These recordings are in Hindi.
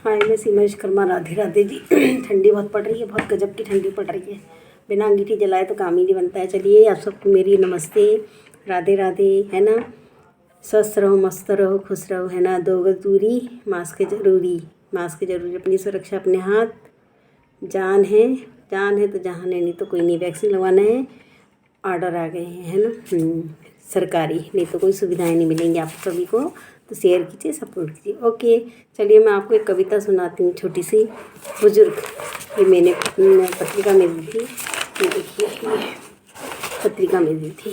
हाय, मैं सीमा विश्वकर्मा। राधे राधे जी। ठंडी बहुत पड़ रही है, बहुत गजब की ठंडी पड़ रही है। बिना अंगीठी जलाए तो काम ही नहीं बनता है। चलिए, आप सबको मेरी नमस्ते, राधे राधे, है ना। स्वस्थ रहो, मस्त रहो, खुश रहो, है ना। 2 गज दूरी, मास्क जरूरी, मास्क जरूरी। अपनी सुरक्षा अपने हाथ। जान है, जान है तो जहान है, नहीं तो कोई नहीं। वैक्सीन लगवाना है, ऑर्डर आ गए हैं, है ना। सरकारी, नहीं तो कोई सुविधाएं नहीं मिलेंगी आप सभी को। तो शेयर कीजिए, सपोर्ट कीजिए। ओके, चलिए मैं आपको एक कविता सुनाती हूँ, छोटी सी। बुजुर्ग, ये मैंने पत्रिका में दी थी। ये देखिए, ये पत्रिका में दी थी।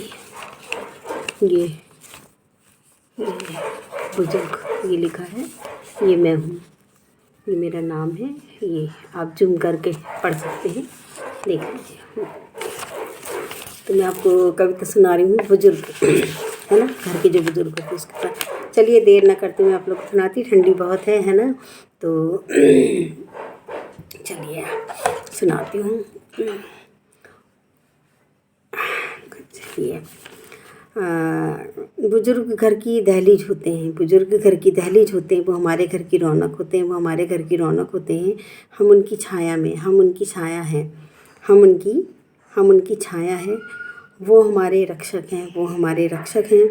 ये बुजुर्ग, ये लिखा है, ये मैं हूँ, ये मेरा नाम है। ये आप जूम करके पढ़ सकते हैं, देख लीजिए। तो मैं आपको कविता सुना रही हूँ, बुजुर्ग, है ना। घर के जो बुजुर्ग होते हैं उसके साथ। चलिए, देर ना करते हुए आप लोग को सुनाती। ठंडी बहुत है ना। तो चलिए सुनाती हूँ। चलिए, बुजुर्ग घर की दहलीज होते हैं, बुजुर्ग घर की दहलीज होते हैं। वो हमारे घर की रौनक होते हैं, वो हमारे घर की रौनक होते हैं। हम उनकी छाया में, हम उनकी छाया हैं, हम उनकी छाया है। वो हमारे रक्षक हैं, वो हमारे रक्षक हैं।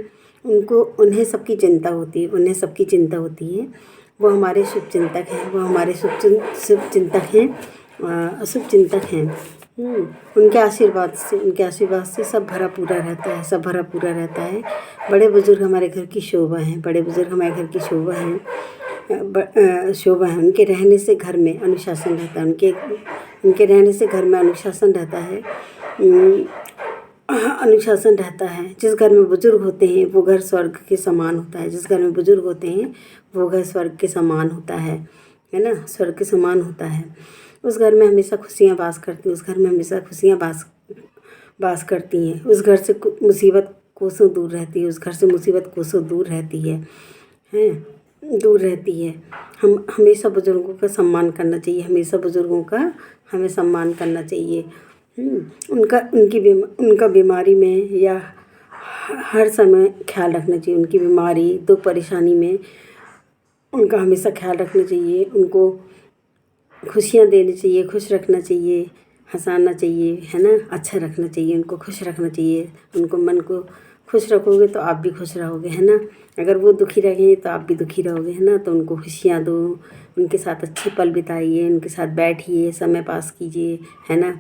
उन्हें सबकी चिंता होती है, उन्हें सबकी चिंता होती है। वो हमारे शुभ चिंतक हैं, वो हमारे शुभ चिंतक हैं, शुभ चिंतक हैं। उनके आशीर्वाद से सब भरा पूरा रहता है, सब भरा पूरा रहता है। बड़े बुजुर्ग हमारे घर की शोभा हैं, बड़े बुजुर्ग हमारे घर की शोभा हैं, शोभा है। उनके रहने से घर में अनुशासन रहता है, उनके रहने से घर में अनुशासन रहता है, अनुशासन रहता है। जिस घर में बुजुर्ग होते हैं वो घर स्वर्ग के समान होता है, जिस घर में बुजुर्ग होते हैं वो घर स्वर्ग के समान होता है ना, स्वर्ग के समान होता है। उस घर में हमेशा खुशियाँ वास करती हैं, उस घर में हमेशा खुशियाँ वास करती हैं। उस घर से मुसीबत कोसों दूर रहती है, उस घर से मुसीबत कोसों दूर रहती है, दूर रहती है। हम हमेशा बुजुर्गों का सम्मान करना चाहिए, हमेशा बुजुर्गों का हमें सम्मान करना चाहिए। उनका बीमारी में या हर समय ख्याल रखना चाहिए। उनकी बीमारी, दुख, परेशानी में उनका हमेशा ख्याल रखना चाहिए। उनको खुशियाँ देनी चाहिए, खुश रखना चाहिए, हंसाना चाहिए, है ना। अच्छा रखना चाहिए, उनको खुश रखना चाहिए। उनको मन को खुश रखोगे तो आप भी खुश रहोगे, है ना। अगर वो दुखी रहेंगे तो आप भी दुखी रहोगे, है ना। तो उनको खुशियाँ दो, उनके साथ अच्छे पल बिताइए, उनके साथ बैठिए, समय पास कीजिए, है ना।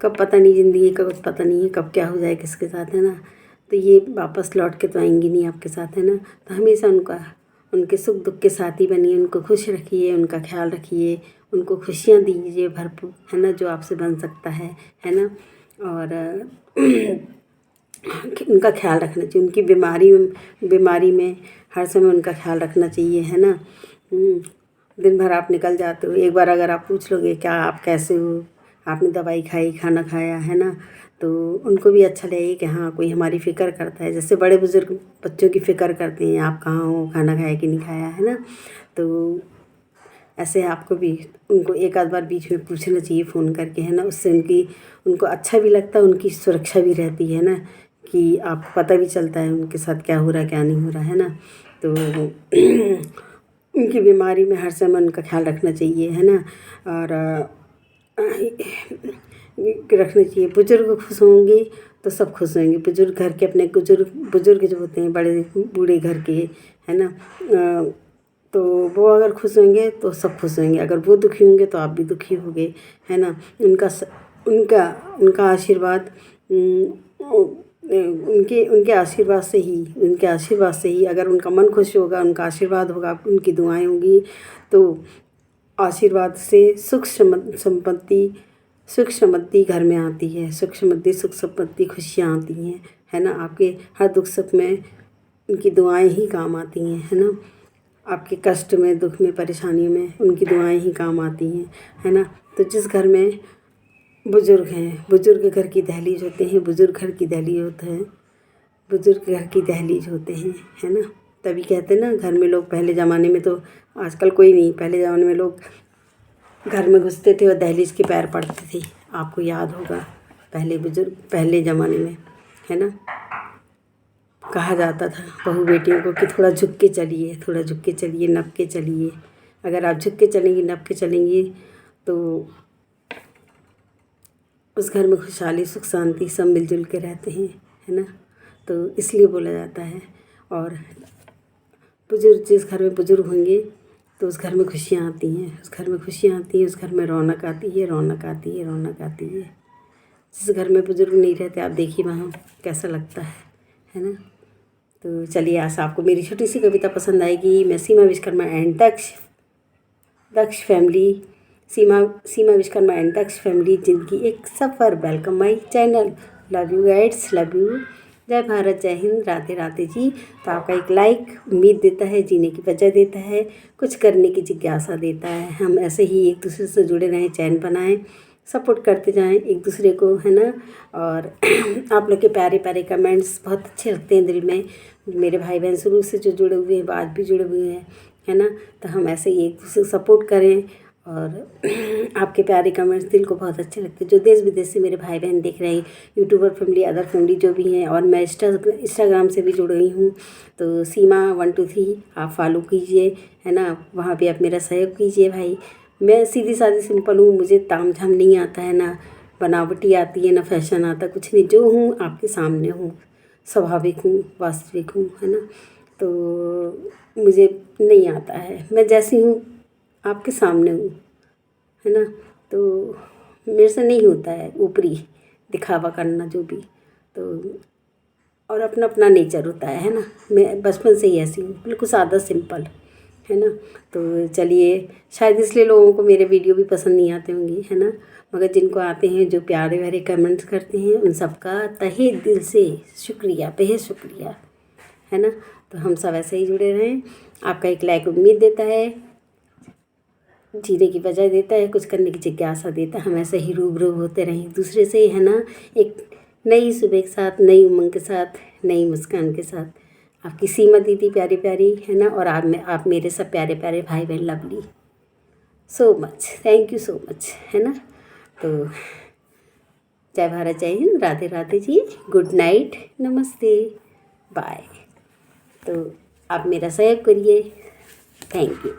कब पता नहीं, ज़िंदगी का कुछ पता नहीं है कब क्या हो जाए किसके साथ, है ना। तो ये वापस लौट के तो आएंगी नहीं आपके साथ, है ना। तो हमेशा उनके सुख दुख के साथी बनिए, उनको खुश रखिए, उनका ख्याल रखिए, उनको खुशियाँ दीजिए भरपूर, है ना, जो आपसे बन सकता है ना। और उनका ख्याल रखना चाहिए। उनकी बीमारी में हर समय उनका ख्याल रखना चाहिए, है ना। दिन भर आप निकल जाते हो, एक बार अगर आप पूछ लोगे क्या आप कैसे हो, आपने दवाई खाई, खाना खाया, है ना, तो उनको भी अच्छा लगेगा कि हाँ कोई हमारी फ़िक्र करता है। जैसे बड़े बुजुर्ग बच्चों की फ़िक्र करते हैं, आप कहाँ हो, खाना खाया कि नहीं खाया, है ना। तो ऐसे आपको भी उनको एक आध बार बीच में पूछना चाहिए फ़ोन करके, है ना। उससे उनको अच्छा भी लगता है, उनकी सुरक्षा भी रहती है ना, कि आपको पता भी चलता है उनके साथ क्या हो रहा है क्या नहीं हो रहा है ना। तो उनकी बीमारी में हर समय उनका ख्याल रखना चाहिए, है ना। और रखना चाहिए। बुजुर्ग खुश होंगे तो सब खुश होंगे। बुजुर्ग घर के अपने बुजुर्ग जो होते हैं, बड़े बूढ़े घर के, है ना, तो वो अगर खुश होंगे तो सब खुश होंगे। अगर वो दुखी होंगे तो आप भी दुखी होंगे, है ना। उनका आशीर्वाद, उनके आशीर्वाद से ही अगर उनका मन खुश होगा, उनका आशीर्वाद होगा, उनकी दुआएं होंगी, तो आशीर्वाद से सुख समृद्धि घर में आती है। सुख समृद्धि खुशियाँ आती हैं, है ना। आपके हर दुख सुख में उनकी दुआएं ही काम आती हैं, है ना। आपके कष्ट में, दुख में, परेशानी में उनकी दुआएं ही काम आती हैं, है ना। तो जिस घर में बुजुर्ग हैं, बुजुर्ग घर की दहलीज होते हैं, बुजुर्ग घर की दहलीज होते हैं, बुजुर्ग घर की दहलीज होते हैं, है ना। तभी कहते हैं ना, घर में लोग पहले ज़माने में, तो आजकल कोई नहीं, पहले ज़माने में लोग घर में घुसते थे और दहलीज के पैर पड़ते थे। आपको याद होगा पहले ज़माने में, है ना। कहा जाता था बहू बेटियों को कि थोड़ा झुक के चलिए, थोड़ा झुक के चलिए, नप के चलिए, अगर आप झुक के चलेंगी, नप के चलेंगी, तो उस घर में खुशहाली, सुख शांति सब मिलजुल के रहते हैं, है ना। तो इसलिए बोला जाता है। और बुजुर्ग, जिस घर में बुजुर्ग होंगे तो उस घर में खुशियाँ आती हैं, उस घर में खुशियाँ आती हैं, उस घर में रौनक आती है, रौनक आती है, रौनक आती है। जिस घर में बुजुर्ग नहीं रहते, आप देखिए वहाँ कैसा लगता है ना। तो चलिए, आज आपको मेरी छोटी सी कविता पसंद आएगी। मैं Seema Vishwakarma and Daksh family, Seema Vishwakarma and Daksh family, जिंदगी एक सफ़र, welcome my channel. Love you guys, love you. जय भारत, जय हिंद, राधे राधे जी। तो आपका एक लाइक उम्मीद देता है, जीने की वजह देता है, कुछ करने की जिज्ञासा देता है। हम ऐसे ही एक दूसरे से जुड़े रहें, चैन बनाएं, सपोर्ट करते जाएं एक दूसरे को, है ना। और आप लोग के प्यारे प्यारे कमेंट्स बहुत अच्छे लगते हैं दिल में। मेरे भाई बहन शुरू से जो जुड़े हुए हैं, आज भी जुड़े हुए हैं, है ना। तो हम ऐसे ही एक दूसरे को सपोर्ट करें। और आपके प्यारे कमेंट्स दिल को बहुत अच्छे लगते हैं। जो देश विदेश से मेरे भाई बहन देख रहे हैं, यूट्यूबर फैमिली, अदर फैमिली जो भी हैं, और मैं इंस्टाग्राम से भी जुड़ गई हूँ। तो सीमा 123 आप फॉलो कीजिए, है ना। वहाँ पे आप मेरा सहयोग कीजिए भाई। मैं सीधी सादी सिंपल हूँ, मुझे ताम झाम नहीं आता है, ना बनावटी आती है, ना फैशन आता, कुछ नहीं। जो हूँ आपके सामने हूँ, स्वाभाविक हूँ, वास्तविक हूँ, है ना। तो मुझे नहीं आता है, मैं जैसी हूँ आपके सामने हूँ, है ना। तो मेरे से नहीं होता है ऊपरी दिखावा करना जो भी। तो और अपना अपना नेचर होता है ना। मैं बचपन से ही ऐसी हूँ, बिल्कुल सादा सिंपल, है ना। तो चलिए, शायद इसलिए लोगों को मेरे वीडियो भी पसंद नहीं आते होंगे, है ना। मगर जिनको आते हैं, जो प्यारे प्यारे कमेंट्स करते हैं, उन सबका तहे दिल से शुक्रिया, बेहद शुक्रिया, है ना। तो हम सब ऐसे ही जुड़े रहें। आपका एक लाइक उम्मीद देता है, जीने की वजह देता है, कुछ करने की जिज्ञासा देता है। हम ऐसे ही रूबरू होते रहें एक दूसरे से, है ना। एक नई सुबह के साथ, नई उमंग के साथ, नई मुस्कान के साथ। आपकी सीमा दीदी प्यारी प्यारी, है ना। और आप मेरे सब प्यारे प्यारे भाई बहन, lovely, so much, thank you so much, है ना। तो जय भारत, जय हिंद, राधे राधे जी, गुड नाइट, नमस्ते, बाय। तो आप मेरा सहयोग करिए, थैंक यू।